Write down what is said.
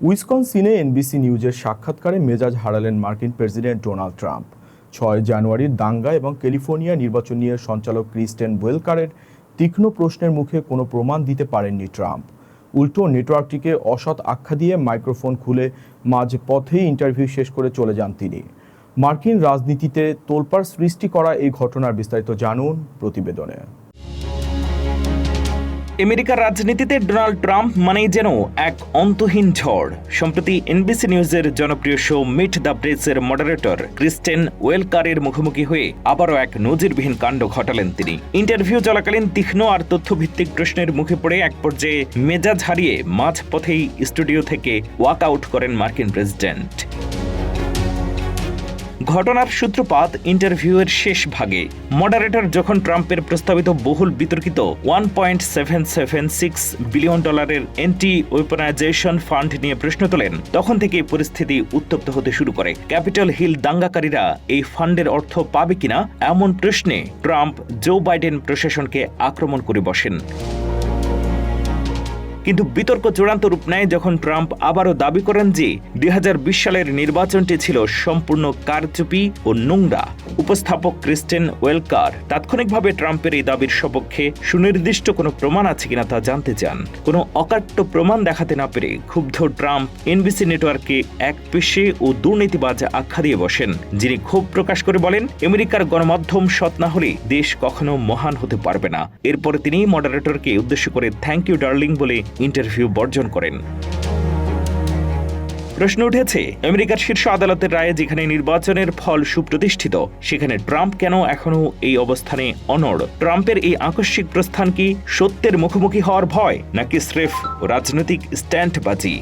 উইসকনসিনে NBC নিউজের সাক্ষাৎকারে মেজাজ হারালেন মার্কিন প্রেসিডেন্ট ডোনাল্ড ট্রাম্প। 6 জানুয়ারির দাঙ্গা এবং ক্যালিফোর্নিয়া নির্বাচন নিয়ে সঞ্চালক ক্রিস্টেন ওয়েলকারের তীক্ষ্ণ প্রশ্নের মুখে কোনো প্রমাণ দিতে পারেননি ট্রাম্প। উল্টো নেটওয়ার্কটিকে অসৎ আখ্যা দিয়ে মাইক্রোফোন খুলে মাঝ পথেই ইন্টারভিউ শেষ করে চলে যান তিনি। মার্কিন রাজনীতিতে তোলপাড় সৃষ্টি করা এই ঘটনার বিস্তারিত জানুন প্রতিবেদনে। আমেরিকার রাজনীতিতে ডোনাল্ড ট্রাম্প মানেই যেন এক অন্তহীন ঝড়। সম্প্রতি এনবিসি নিউজের জনপ্রিয় শো মিট দ্য প্রেসের মডারেটর ক্রিস্টেন ওয়েলকারের মুখোমুখি হয়ে আবারও এক নজিরবিহীন কাণ্ড ঘটালেন তিনি। ইন্টারভিউ চলাকালীন তীক্ষ্ণ আর তথ্যভিত্তিক প্রশ্নের মুখে পড়ে এক পর্যায়ে মেজাজ হারিয়ে মাঝপথেই স্টুডিও থেকে ওয়াক আউট করেন মার্কিন প্রেসিডেন্ট। ঘটনার সূত্রপাত ইন্টারভিউয়ের শেষ ভাগে। মডারেটর যখন ট্রাম্পের প্রস্তাবিত বহুল বিতর্কিত $1.776 বিলিয়ন অ্যান্টি ওয়েপনাইজেশন ফান্ড নিয়ে প্রশ্ন তোলেন, তখন থেকে পরিস্থিতি উত্তপ্ত হতে শুরু করে। ক্যাপিটল হিল দাঙ্গাকারীরা এই ফান্ডের অর্থ পাবে কিনা এমন প্রশ্নে ট্রাম্প জো বাইডেন প্রশাসনকে আক্রমণ করে বসেন। কিন্তু বিতর্ক চূড়ান্ত রূপ নেয় যখন ট্রাম্প আবারও দাবি করেন যে 2020 সালের নির্বাচনটি ছিল সম্পূর্ণ কারচুপি ও নোংরা। উপস্থাপক ক্রিস্টেন ওয়েলকার তাৎক্ষণিকভাবে ট্রাম্পের এই দাবির সপক্ষে সুনির্দিষ্ট কোনো প্রমাণ আছে কিনা তা জানতে চান। কোনো অকাট্য প্রমাণ দেখাতে না পেরে ক্ষুব্ধ ট্রাম্প এনবিসি নেটওয়ার্ককে এক পেশে ও দুর্নীতিবাজ আখ্যা দিয়ে বসেন, যিনি ক্ষোভ প্রকাশ করে বলেন, আমেরিকার গণমাধ্যম সৎ না হলে দেশ কখনো মহান হতে পারবে না। এরপরে তিনি মডারেটরকে উদ্দেশ্য করে থ্যাংক ইউ ডার্লিং বলে ইন্টারভিউ বর্জন করেন। প্রশ্ন উঠেছে, আমেরিকার শীর্ষ আদালতের রায়ে যেখানে নির্বাচনের ফল সুপ্রতিষ্ঠিত, সেখানে ট্রাম্প কেন এখনো এই অবস্থানে অনড়? ট্রাম্পের এই আকস্মিক প্রস্থান কি সত্যের মুখোমুখি হওয়ার ভয়, নাকি স্রেফ রাজনৈতিক স্ট্যান্ডবাজি?